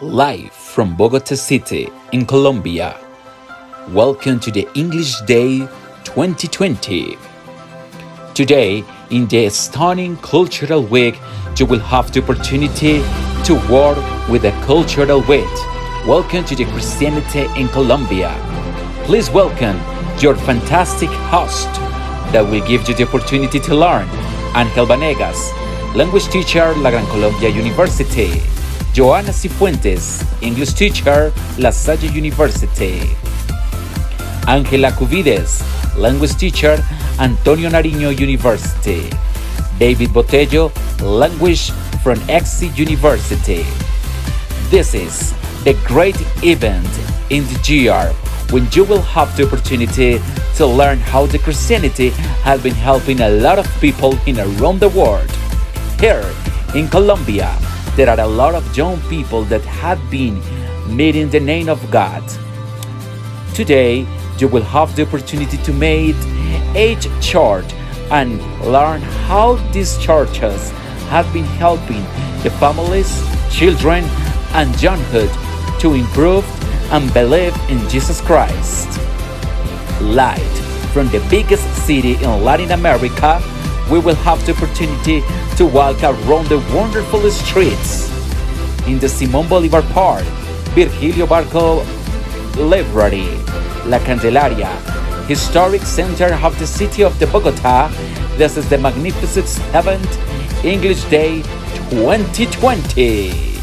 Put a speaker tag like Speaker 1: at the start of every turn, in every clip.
Speaker 1: Live from Bogota City in Colombia. Welcome to the English Day 2020. Today, in the stunning cultural week, you will have the opportunity to work with a cultural wit. Welcome to the Christianity in Colombia. Please welcome your fantastic host that will give you the opportunity to learn. Ángel Vanegas, language teacher, La Gran Colombia University. Joana Cifuentes, English teacher, La Salle University. Ángela Cuvides, language teacher, Antonio Nariño University. David Botello, language from EXI University. This is the great event in the year when you will have the opportunity to learn how the Christianity has been helping a lot of people in around the world. Here in Colombia, there are a lot of young people that have been meeting the name of God. Today, you will have the opportunity to meet each church and learn how these churches have been helping the families, children, and younghood to improve and believe in Jesus Christ. Live from the biggest city in Latin America, we will have the opportunity to walk around the wonderful streets in the Simón Bolívar Park, Virgilio Barco Library, La Candelaria, historic center of the city of the Bogota. This is the magnificent 7th English Day 2020.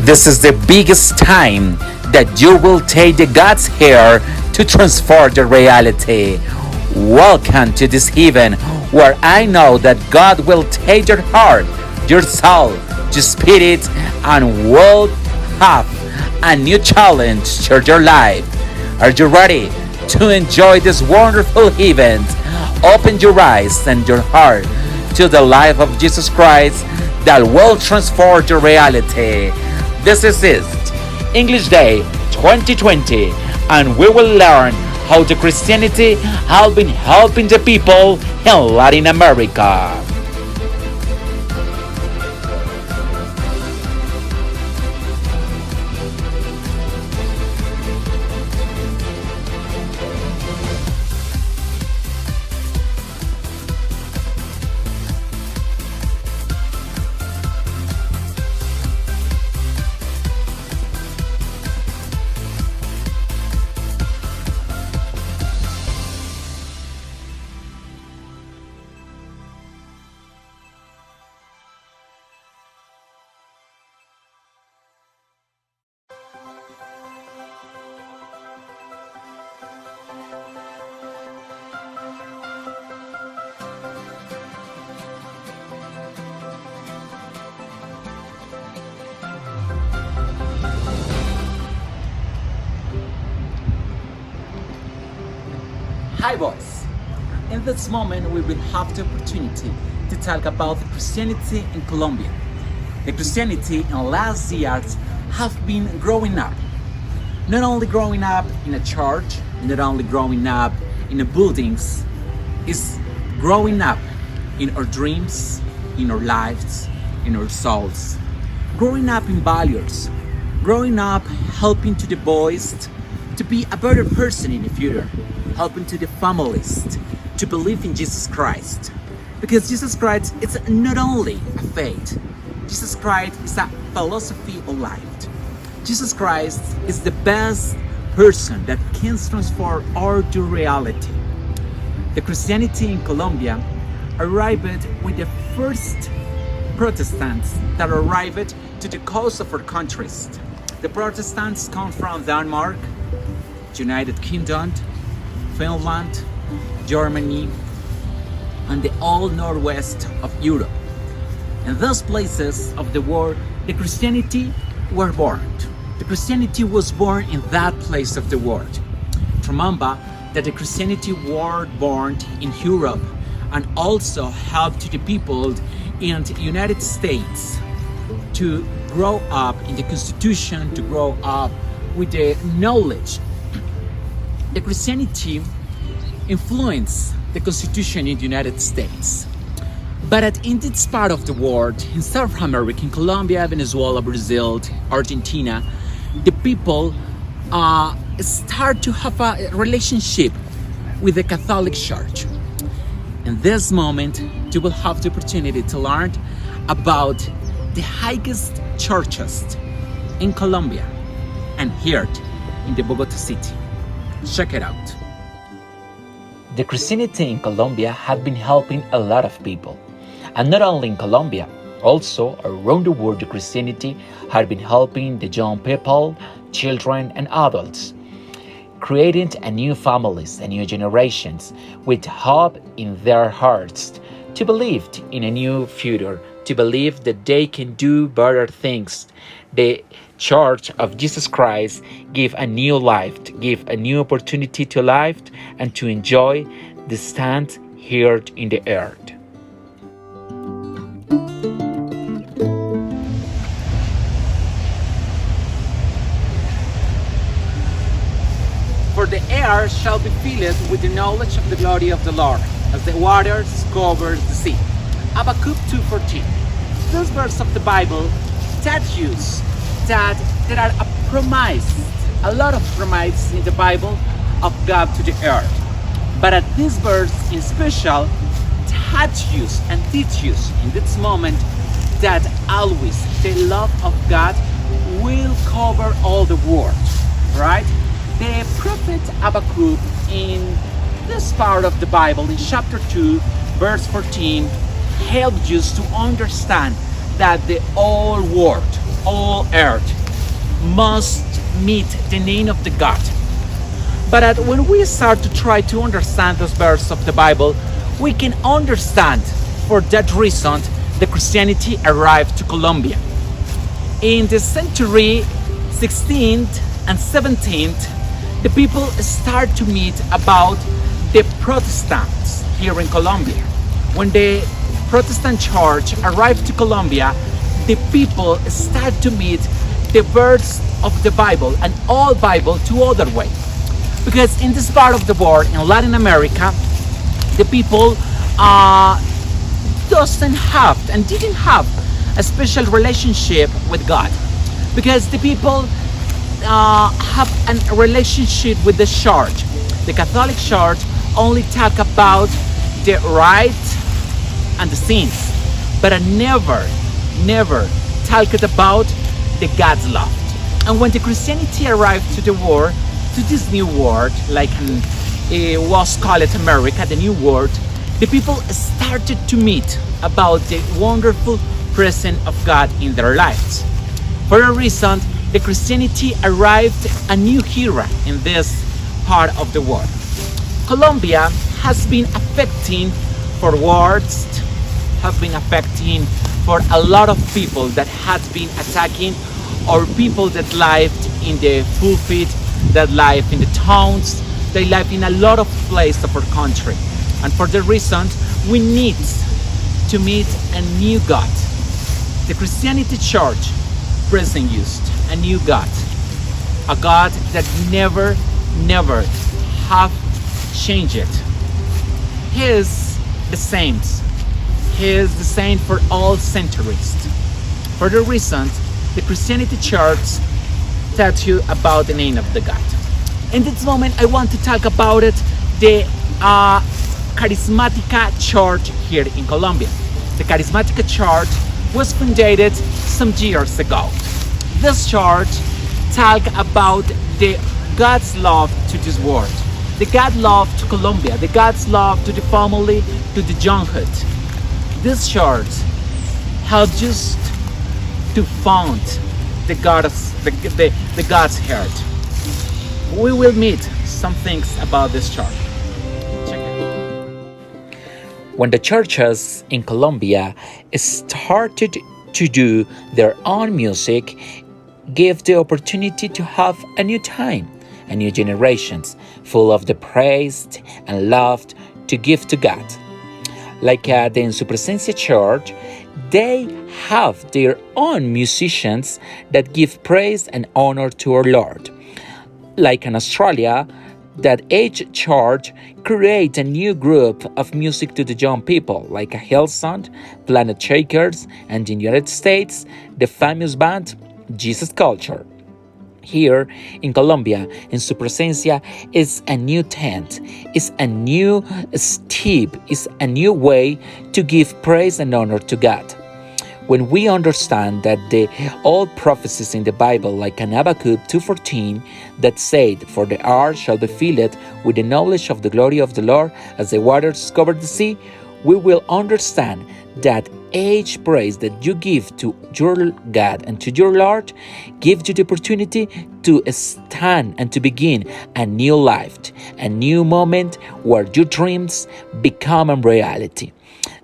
Speaker 1: This is the biggest time that you will take the God's hair to transform the reality. Welcome to this event where I know that God will take your heart, your soul, your spirit, and will have a new challenge to your life. Are you ready to enjoy this wonderful event? Open your eyes and your heart to the life of Jesus Christ that will transform your reality. This is it, English Day 2020, and we will learn how the Christianity has been helping the people in Latin America. Hi boys! In this moment we will have the opportunity to talk about the Christianity in Colombia. The Christianity in last years have been growing up. Not only growing up in a church, not only growing up in the buildings, it's growing up in our dreams, in our lives, in our souls. Growing up in values, growing up helping to the boys to be a better person in the future, helping to the families to believe in Jesus Christ. Because Jesus Christ is not only a faith, Jesus Christ is a philosophy of life. Jesus Christ is the best person that can transform our to reality. The Christianity in Colombia arrived with the first Protestants that arrived to the coast of our countries. The Protestants come from Denmark, United Kingdom, Finland, Germany, and the all northwest of Europe. In those places of the world, the Christianity were born. The Christianity was born in that place of the world. Remember that the Christianity was born in Europe and also helped to the people in the United States to grow up in the Constitution, to grow up with the knowledge. The Christianity influenced the Constitution in the United States. But in this part of the world, in South America, in Colombia, Venezuela, Brazil, Argentina, the people start to have a relationship with the Catholic Church. In this moment, you will have the opportunity to learn about the highest churches in Colombia and here in the Bogota city. Check it out. The Christianity in Colombia has been helping a lot of people. And not only in Colombia, also around the world, the Christianity has been helping the young people, children and adults, creating a new families and new generations with hope in their hearts, to believe in a new future, to believe that they can do better things. The Church of Jesus Christ give a new life, give a new opportunity to life and to enjoy the stand here in the earth. For the air shall be filled with the knowledge of the glory of the Lord, as the waters cover the sea. Habakkuk 2:14. This verse of the Bible tells that there are a lot of promises in the Bible of God to the earth. But at this verse in special, teaches in this moment that always the love of God will cover all the world, right? The prophet Habakkuk in this part of the Bible, in chapter 2, verse 14, helps us to understand that the whole world, all earth, must meet the name of the God. But when we start to try to understand this verse of the Bible, we can understand for that reason the Christianity arrived to Colombia. In the century 16th and 17th, the people start to meet about the Protestants here in Colombia. When the Protestant church arrived to Colombia, the people start to meet the verse of the Bible and all Bible to other way. Because in this part of the world, in Latin America, the people doesn't have and didn't have a special relationship with God. Because the people have a relationship with the church. The Catholic Church only talk about the right and the sins, but I never talked about the God's love. And when the Christianity arrived to the world, to this new world, like it was called America, the new world, the people started to meet about the wonderful presence of God in their lives. For a reason, the Christianity arrived a new era in this part of the world. Colombia has been affecting for wars, have been affecting for a lot of people that had been attacking, or people that lived in the pulpit, that live in the towns, they live in a lot of places of our country. And for the reason, we need to meet a new God. The Christianity Church present used a new God, a God that never have changed. He is the same. He is the same for all centuries. For the reason, the Christianity Church tells you about the name of the God. In this moment, I want to talk about it, the Charismatica Church here in Colombia. The Charismatica Church was founded some years ago. This church talk about the God's love to this world, the God love to Colombia, the God's love to the family, to the younghood. This church helped us to found the God's heart. We will meet some things about this church. Check it. When the churches in Colombia started to do their own music, gave the opportunity to have a new time, a new generations full of the praise and love to give to God. Like the En Su Presencia Church, they have their own musicians that give praise and honor to our Lord. Like in Australia, that each church create a new group of music to the young people, like a Hillsong, Planet Shakers, and in the United States, the famous band Jesus Culture. Here in Colombia, En Su Presencia is a new tent, is a new step, is a new way to give praise and honor to God. When we understand that the old prophecies in the Bible, like in Habakkuk 2:14, that said, "For the earth shall be filled with the knowledge of the glory of the Lord, as the waters cover the sea," we will understand that each praise that you give to your God and to your Lord gives you the opportunity to stand and to begin a new life, a new moment where your dreams become a reality.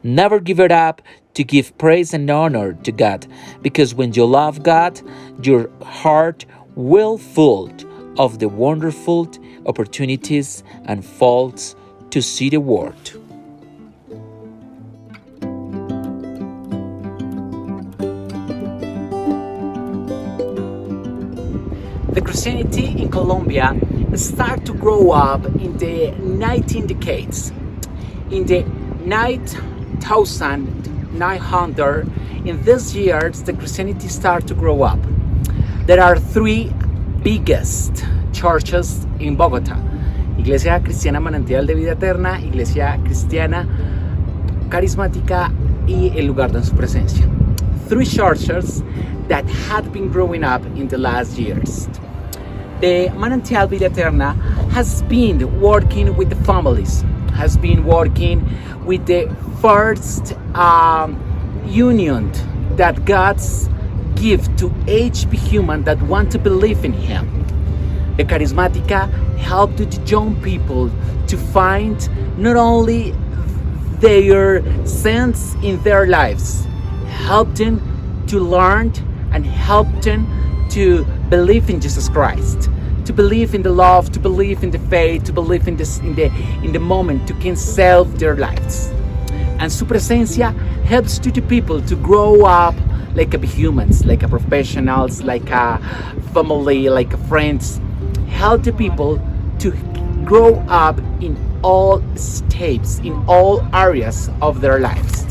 Speaker 1: Never give it up to give praise and honor to God, because when you love God, your heart will full of the wonderful opportunities and faults to see the world. The Christianity in Colombia started to grow up in the 19 decades. In the 9,900, in these years, the Christianity started to grow up. There are three biggest churches in Bogotá. Iglesia Cristiana Manantial de Vida Eterna, Iglesia Cristiana Carismática y el Lugar de Su Presencia. Three churches that had been growing up in the last years. The Manantial Vida Eterna has been working with the families, has been working with the first union that God's give to each human that want to believe in Him. The Carismática helped the young people to find not only their sense in their lives, help them to learn and help them to believe in Jesus Christ, to believe in the love, to believe in the faith, to believe in this in the moment to can save their lives. And Su Presencia helps to the people to grow up like a humans, like a professionals, like a family, like a friends. Help the people to grow up in all states, in all areas of their lives.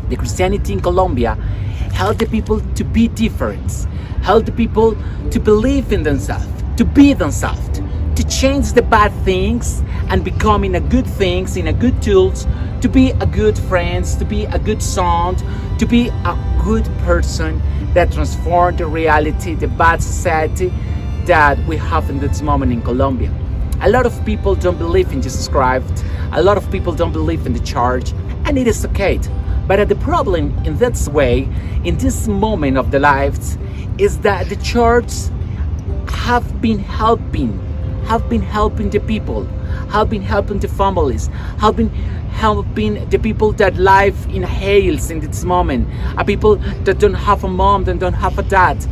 Speaker 1: The Christianity in Colombia help the people to be different, help the people to believe in themselves, to be themselves, to change the bad things and becoming a good things, in a good tools, to be a good friends, to be a good son, to be a good person that transform the reality, the bad society that we have in this moment in Colombia. A lot of people don't believe in Jesus Christ, a lot of people don't believe in the church, and it is okay. But the problem in this way, in this moment of the lives, is that the church have been helping the people, have been helping the families, have been helping the people that live in hills in this moment, people that don't have a mom, that don't have a dad,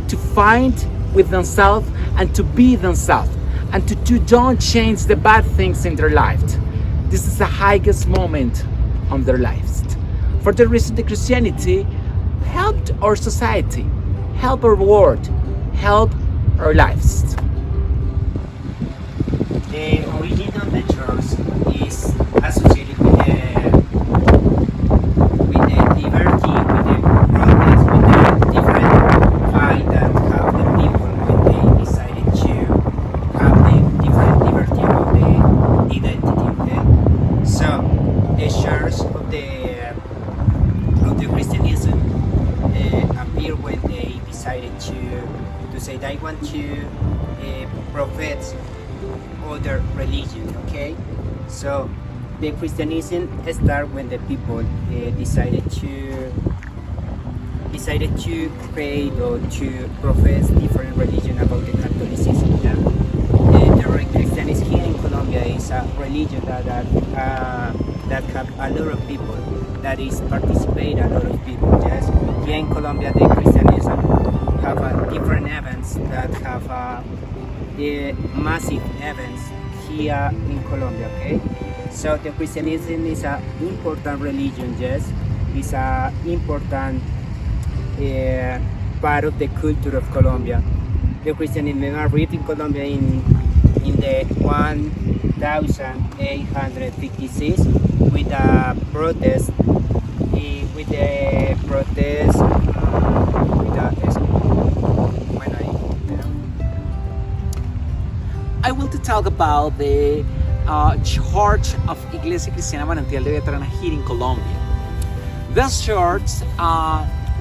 Speaker 1: to find with themselves and to be themselves, and to don't change the bad things in their life. This is the highest moment of their lives. For the reason the Christianity helped our society, help our world, help our lives.
Speaker 2: The origin of the church is associated with the liberty, with the progress, with the different fight that have the people when they decided to have the different liberty of the identity. Okay? So the church of the Christianism here when they decided to say they want to profess other religion. Okay, so the Christianism started when the people decided to create or to profess different religion about the Catholicism. Yeah? The Christianism here in Colombia is a religion that have a lot of people, that is participate a lot of people. Yes, here in Colombia the Christianism have different events that have massive events here in Colombia. Okay, so the Christianism is an important religion. Yes, it's an important part of the culture of Colombia. The Christianism arrived in Colombia in the 1856 with a protest.
Speaker 1: I will to talk about the Church of Iglesia Cristiana Manantial de Veterana here in Colombia. This church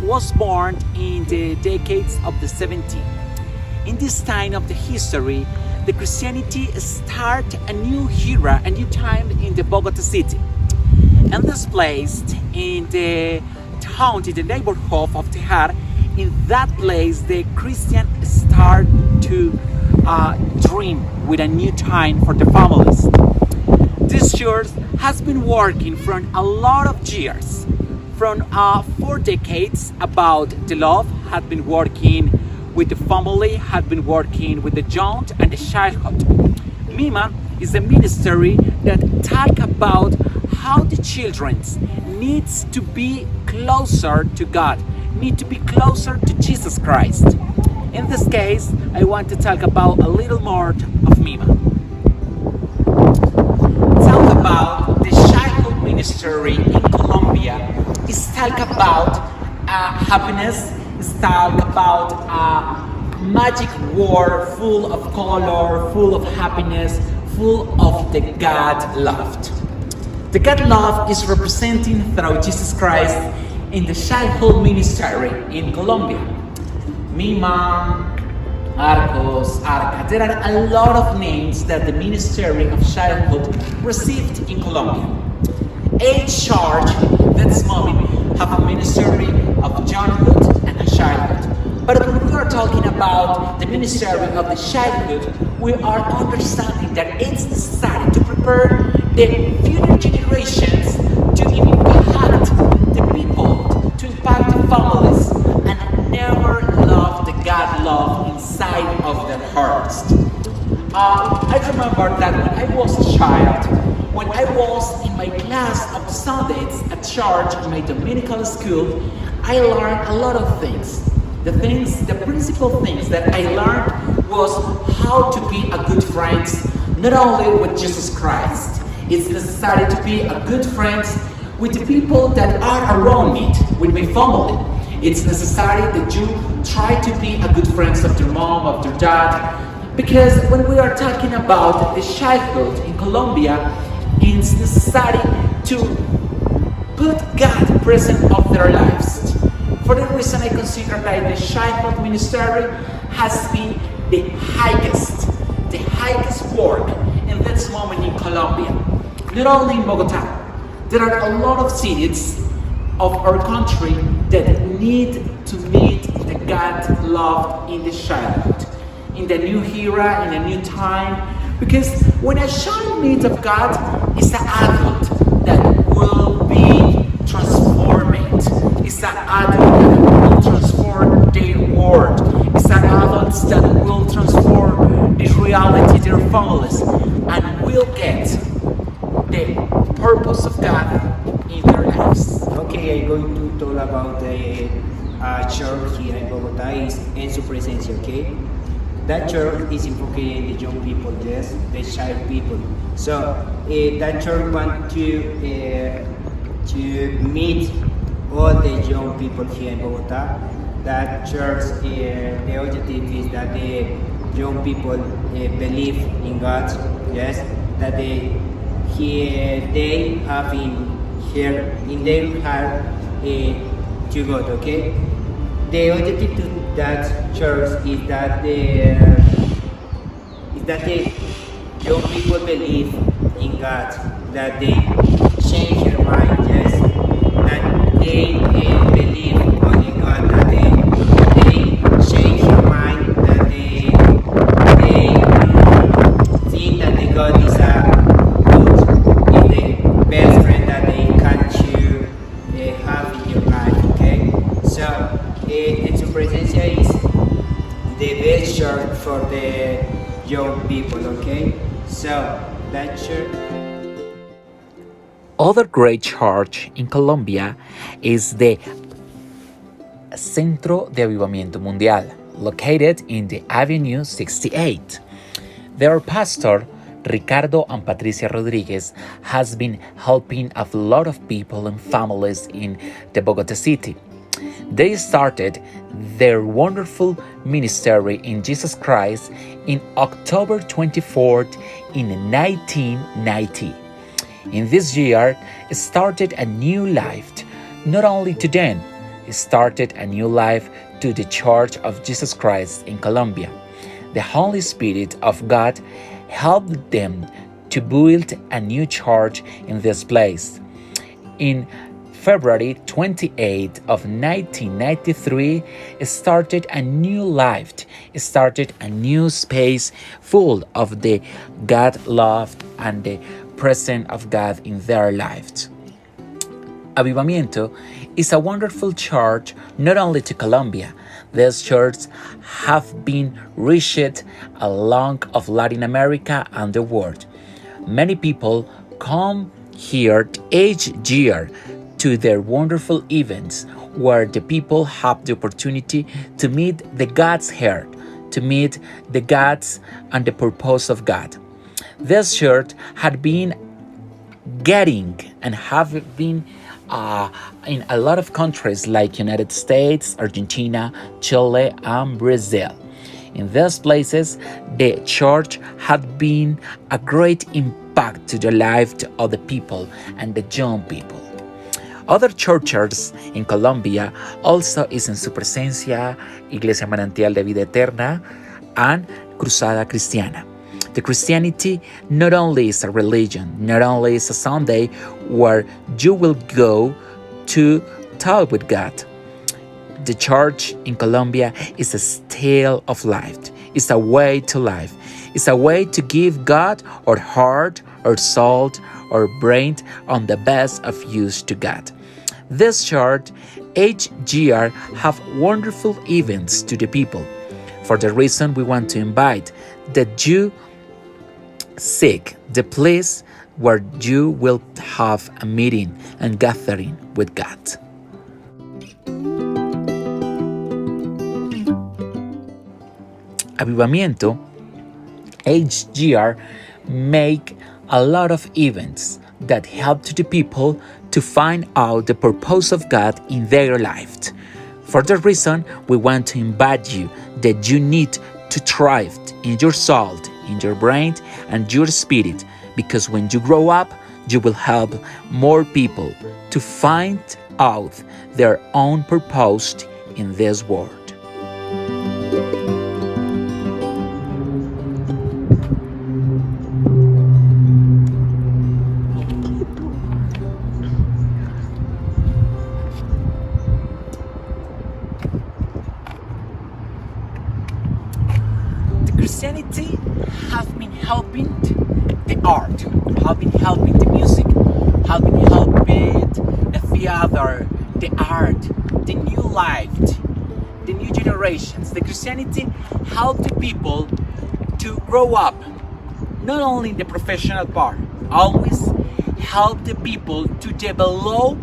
Speaker 1: was born in the decades of the 70s. In this time of the history, the Christianity start a new era, a new time in the Bogota city. And this place in the town, in the neighborhood of Tejar, in that place the Christian start to dream with a new time for the families. This church has been working for a lot of years. From 4 decades about the love, had been working with the family, had been working with the young and the childhood. Mima is a ministry that talk about how the children needs to be closer to God, need to be closer to Jesus Christ. In this case, I want to talk about a little more of Mima. Talk about the childhood ministry in Colombia. Is talk about happiness, is talk about a magic world full of color, full of happiness, full of the God loved. The God love is representing through Jesus Christ in the childhood ministry in Colombia. Mima, Arcos, Arca, there are a lot of names that the Ministry of Childhood received in Colombia. Each church this moment have a ministry of younghood and a childhood. But when we are talking about the ministry of the childhood, we are understanding that it's necessary to prepare the future generations to impact the people, to impact the families, and never love the God love inside of their hearts. I remember that when I was a child, when I was in my class of Sundays at church in my Dominican school, I learned a lot of things. The principal things that I learned was how to be a good friend, not only with Jesus Christ. It's necessary to be a good friend with the people that are around me, with my family. It's necessary that you try to be a good friend of your mom, of your dad, because when we are talking about the childhood in Colombia, it's necessary to put God present of their lives. For that reason, I consider that the childhood ministry has been the highest work in this moment in Colombia. Not only in Bogota, there are a lot of cities of our country that need to meet the God love in the childhood, in the new era, in a new time. Because when a child meets of God, it's an adult that will be transformed. It's an adult that will transform their world. It's an adult that will transform the reality, their families, and will get the purpose of God in their lives.
Speaker 2: Okay, I'm going to talk about the church here in Bogota is En Su Presencia, okay? That church is invoking the young people, yes, the child people. So that church want to meet all the young people here in Bogota. That church, the objective is that the young people believe in God, yes, that they have in their heart to God, okay? The objective to that church is that the young people believe in God, that they change their mind, yes, that they believe on the God, that they change their mind, that they think that the God is a good, is the best friend that they can to have in your life, okay? So, en su presencia is the best church for the young people, okay? So, that church.
Speaker 1: Other great church in Colombia is the Centro de Avivamiento Mundial, located in the Avenue 68. Their pastor, Ricardo and Patricia Rodriguez, has been helping a lot of people and families in the Bogota city. They started their wonderful ministry in Jesus Christ in October 24th in 1990. In this year, it started a new life, not only to them, it started a new life to the Church of Jesus Christ in Colombia. The Holy Spirit of God helped them to build a new church in this place. In February 28th of 1993, it started a new life. It started a new space full of the God love and the presence of God in their lives. Avivamiento is a wonderful church not only to Colombia. These churches have been reached along of Latin America and the world. Many people come here each year to their wonderful events where the people have the opportunity to meet the God's heart, to meet the God's and the purpose of God. This church had been getting and have been in a lot of countries like United States, Argentina, Chile, and Brazil. In these places, the church had been a great impact to the life of the people and the young people. Other churches in Colombia also is en su presencia Iglesia Manantial de Vida Eterna and Cruzada Cristiana. The Christianity not only is a religion, not only is a Sunday where you will go to talk with God. The church in Colombia is a style of life. It's a way to live. It's a way to give God our heart, our soul, our brain on the best of use to God. This church each year have wonderful events to the people. For the reason we want to invite that you seek the place where you will have a meeting and gathering with God. Avivamiento each year make a lot of events that help to the people to find out the purpose of God in their life. For that reason, we want to invite you that you need to thrive in your soul, in your brain, and your spirit, because when you grow up, you will help more people to find out their own purpose in this world. Christianity has been helping the art, have been helping the music, have been helping the theater, the art, the new life, the new generations. The Christianity helped the people to grow up, not only in the professional part, always help the people to develop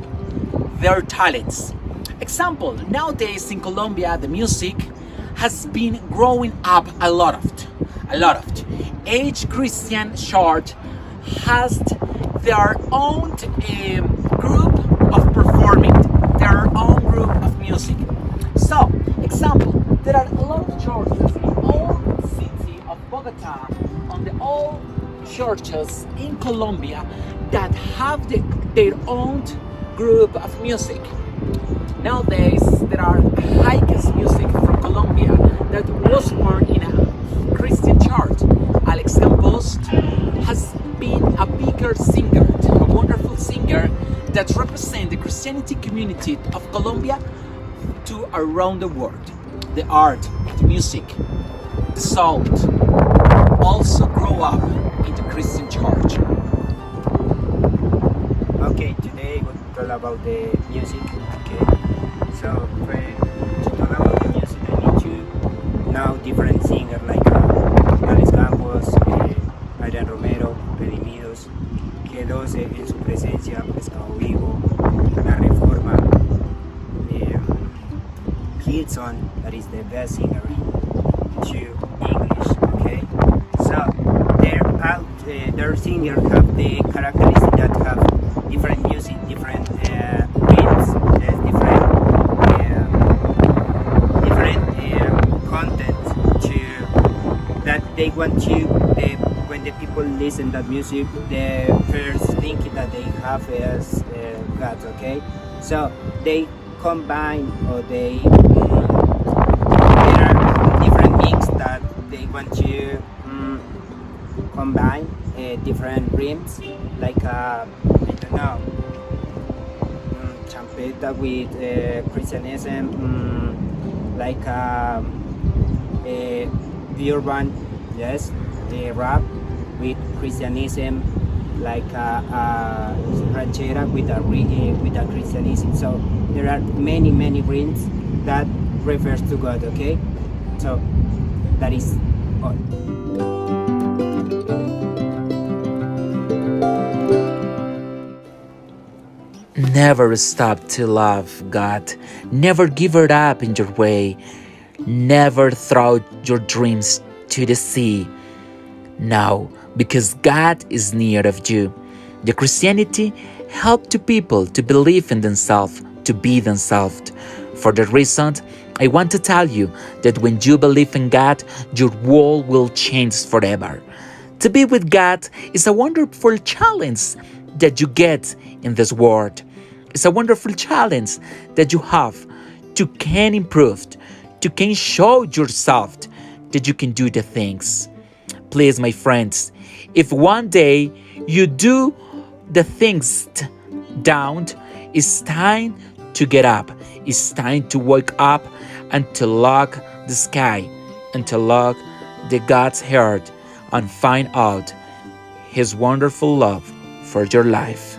Speaker 1: their talents. Example, nowadays in Colombia, the music has been growing up a lot. Each Christian church has their own group of performing, their own group of music. So, example, there are a lot of churches in all city of Bogota, on the all churches in Colombia that have their own group of music. Nowadays, there are high that was born in a Christian church. Alex Campos has been a bigger singer, a wonderful singer that represents the Christianity community of Colombia to around the world. The art, the music, the sound also grow up in the Christian church.
Speaker 2: Okay, today we'll talk about the music. Okay, so to talk about the music, I need to know different singers like Alex Campos, Adrián Romero, Redimidos, que 12 en su presencia, Pescado Vivo, La Reforma, Hillsong, that is the best singer to English. Okay, so their singers have the characteristics that have different music, different beats, different content to that they want to. When the people listen that music, the first thing that they have is God. Okay, so they combine or they there are different mix that they want to combine different rhythms like I don't know champeta with Christianism, like the urban, yes, the rap with Christianism, like ranchera with a Christianism. So there are many rhythms that refers to God. Okay, so that is all.
Speaker 1: Never stop to love God. Never give it up in your way. Never throw your dreams to the sea. Now, because God is near of you. The Christianity help to people to believe in themselves, to be themselves. For that reason, I want to tell you that when you believe in God, your world will change forever. To be with God is a wonderful challenge that you get in this world. It's a wonderful challenge that you have to can improve, to can show yourself that you can do the things. Please, my friends, if one day you do the things down, it's time to get up. It's time to wake up and to look the sky and to look the God's heart and find out His wonderful love for your life.